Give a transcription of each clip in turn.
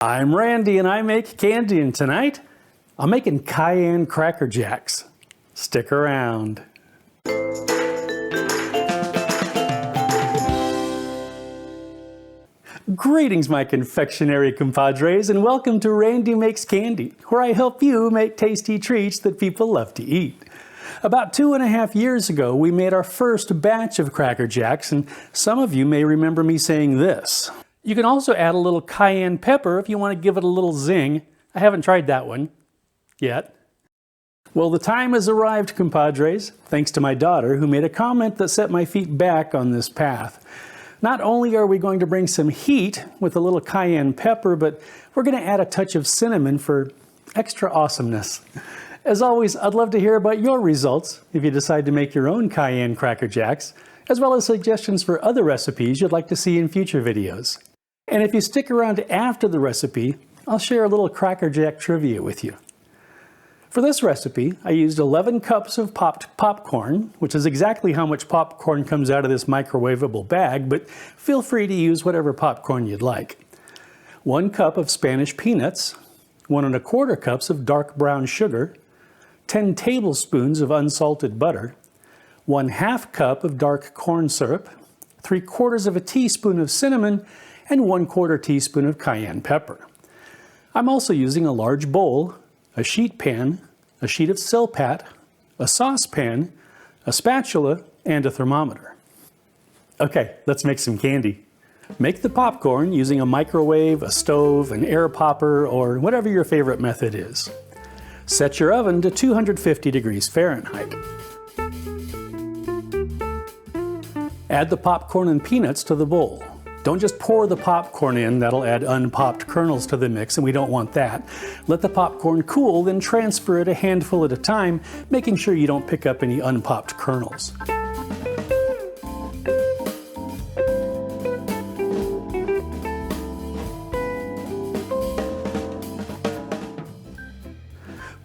I'm Randy and I make candy, and tonight I'm making Cayenne Cracker Jacks. Stick around. Greetings, my confectionery compadres, and welcome to Randy Makes Candy, where I help you make tasty treats that people love to eat. About 2.5 years ago, we made our first batch of Cracker Jacks, and some of you may remember me saying this. You can also add a little cayenne pepper if you want to give it a little zing. I haven't tried that one yet. Well, the time has arrived, compadres, thanks to my daughter, who made a comment that set my feet back on this path. Not only are we going to bring some heat with a little cayenne pepper, but we're going to add a touch of cinnamon for extra awesomeness. As always, I'd love to hear about your results if you decide to make your own Cayenne Cracker Jacks, as well as suggestions for other recipes you'd like to see in future videos. And if you stick around after the recipe, I'll share a little Cracker Jack trivia with you. For this recipe, I used 11 cups of popped popcorn, which is exactly how much popcorn comes out of this microwavable bag, but feel free to use whatever popcorn you'd like. 1 cup of Spanish peanuts, 1¼ cups of dark brown sugar, 10 tablespoons of unsalted butter, 1/2 cup of dark corn syrup, 3/4 teaspoon of cinnamon, and 1/4 teaspoon of cayenne pepper. I'm also using a large bowl, a sheet pan, a sheet of SilPat, a saucepan, a spatula, and a thermometer. Okay, let's make some candy. Make the popcorn using a microwave, a stove, an air popper, or whatever your favorite method is. Set your oven to 250 degrees Fahrenheit. Add the popcorn and peanuts to the bowl. Don't just pour the popcorn in, that'll add unpopped kernels to the mix, and we don't want that. Let the popcorn cool, then transfer it a handful at a time, making sure you don't pick up any unpopped kernels.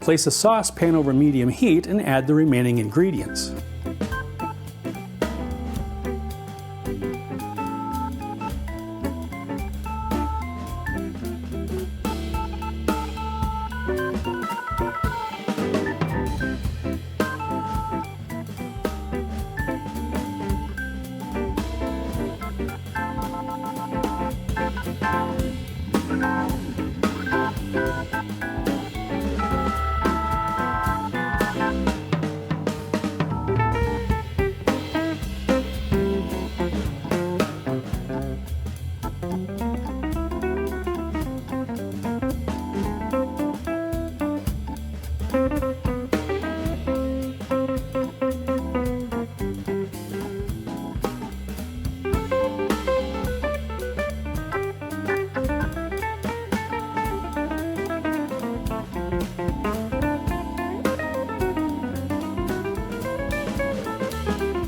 Place a saucepan over medium heat and add the remaining ingredients.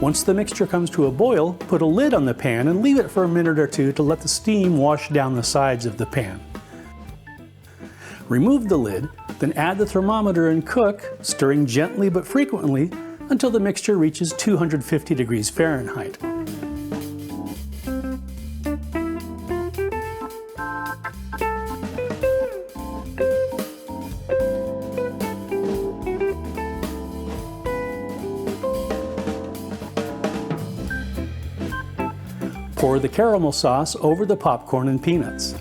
Once the mixture comes to a boil, put a lid on the pan and leave it for a minute or two to let the steam wash down the sides of the pan. Remove the lid, then add the thermometer and cook, stirring gently but frequently until the mixture reaches 250 degrees Fahrenheit. Pour the caramel sauce over the popcorn and peanuts.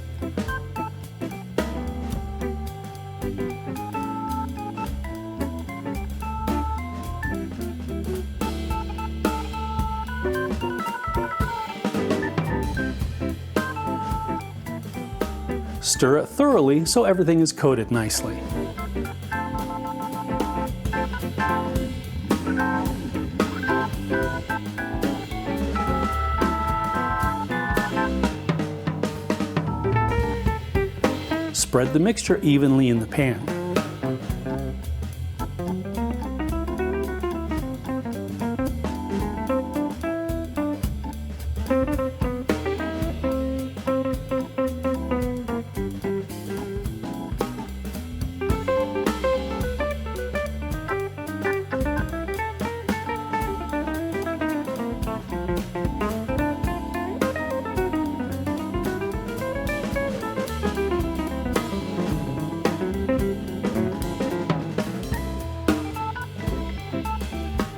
Stir it thoroughly so everything is coated nicely. Spread the mixture evenly in the pan.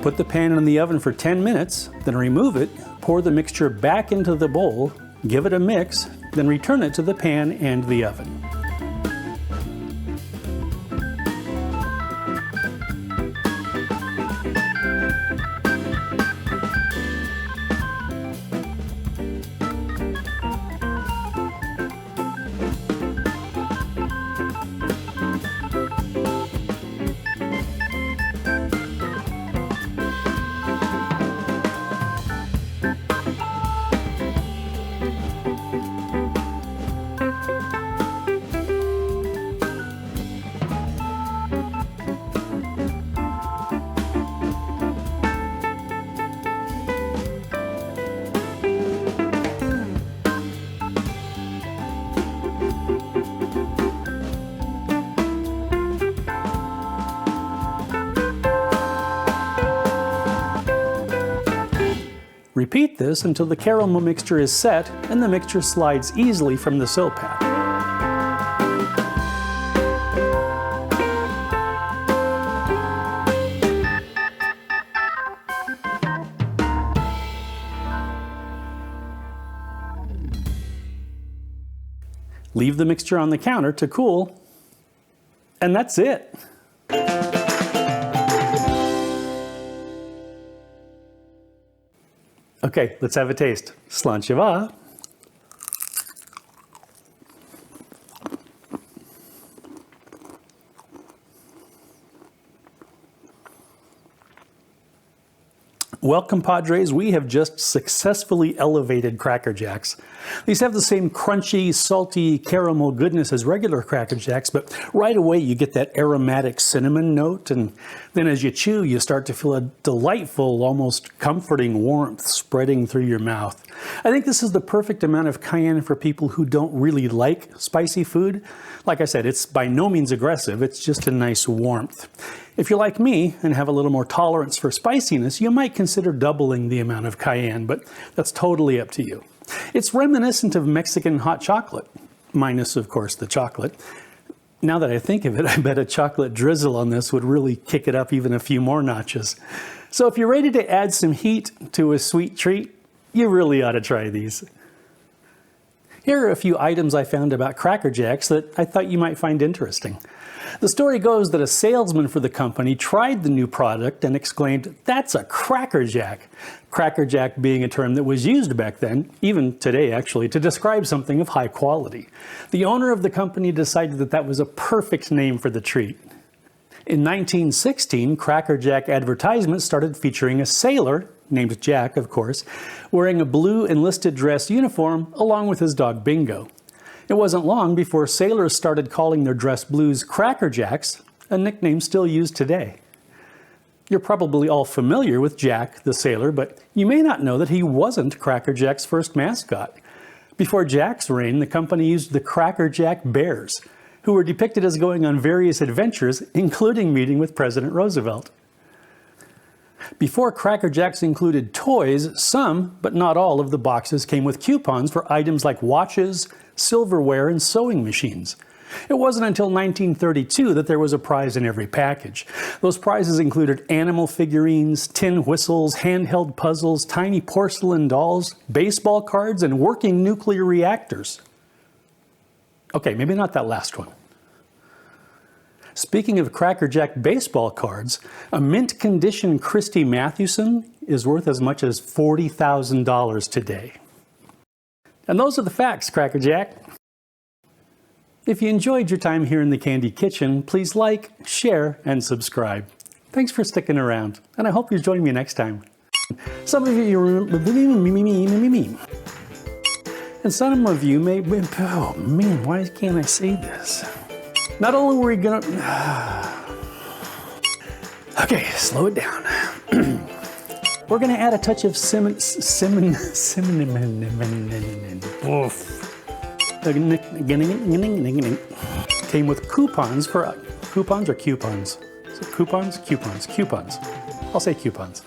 Put the pan in the oven for 10 minutes, then remove it, pour the mixture back into the bowl, give it a mix, then return it to the pan and the oven. Repeat this until the caramel mixture is set and the mixture slides easily from the SilPat. Leave the mixture on the counter to cool, and that's it. Okay, let's have a taste. Slancheva. Well, compadres, we have just successfully elevated Cracker Jacks. These have the same crunchy, salty caramel goodness as regular Cracker Jacks, but right away you get that aromatic cinnamon note, and then as you chew, you start to feel a delightful, almost comforting warmth spreading through your mouth. I think this is the perfect amount of cayenne for people who don't really like spicy food. Like I said, it's by no means aggressive, it's just a nice warmth. If you're like me and have a little more tolerance for spiciness, you might consider doubling the amount of cayenne, but that's totally up to you. It's reminiscent of Mexican hot chocolate, minus, of course, the chocolate. Now that I think of it, I bet a chocolate drizzle on this would really kick it up even a few more notches. So if you're ready to add some heat to a sweet treat, you really ought to try these. Here are a few items I found about Cracker Jacks that I thought you might find interesting. The story goes that a salesman for the company tried the new product and exclaimed, "That's a Cracker Jack." Cracker Jack being a term that was used back then, even today actually, to describe something of high quality. The owner of the company decided that that was a perfect name for the treat. In 1916, Cracker Jack advertisements started featuring a sailor, named Jack of course, wearing a blue enlisted dress uniform along with his dog Bingo. It wasn't long before sailors started calling their dress blues Cracker Jacks, a nickname still used today. You're probably all familiar with Jack the sailor, but you may not know that he wasn't Cracker Jack's first mascot. Before Jack's reign, the company used the Cracker Jack Bears, who were depicted as going on various adventures, including meeting with President Roosevelt. Before Cracker Jacks included toys, some, but not all, of the boxes came with coupons for items like watches, silverware, and sewing machines. It wasn't until 1932 that there was a prize in every package. Those prizes included animal figurines, tin whistles, handheld puzzles, tiny porcelain dolls, baseball cards, and working nuclear reactors. Okay, maybe not that last one. Speaking of Cracker Jack baseball cards, a mint condition Christy Mathewson is worth as much as $40,000 today. And those are the facts, Cracker Jack. If you enjoyed your time here in the Candy Kitchen, please like, share, and subscribe. Thanks for sticking around, and I hope you join me next time. Some of you and some of you may, oh man, why can't I say this? Not only were we gonna, okay, slow it down. We're gonna add a touch of cinnamon. Came with coupons for, coupons or coupons? Is it coupons? Coupons. I'll say coupons.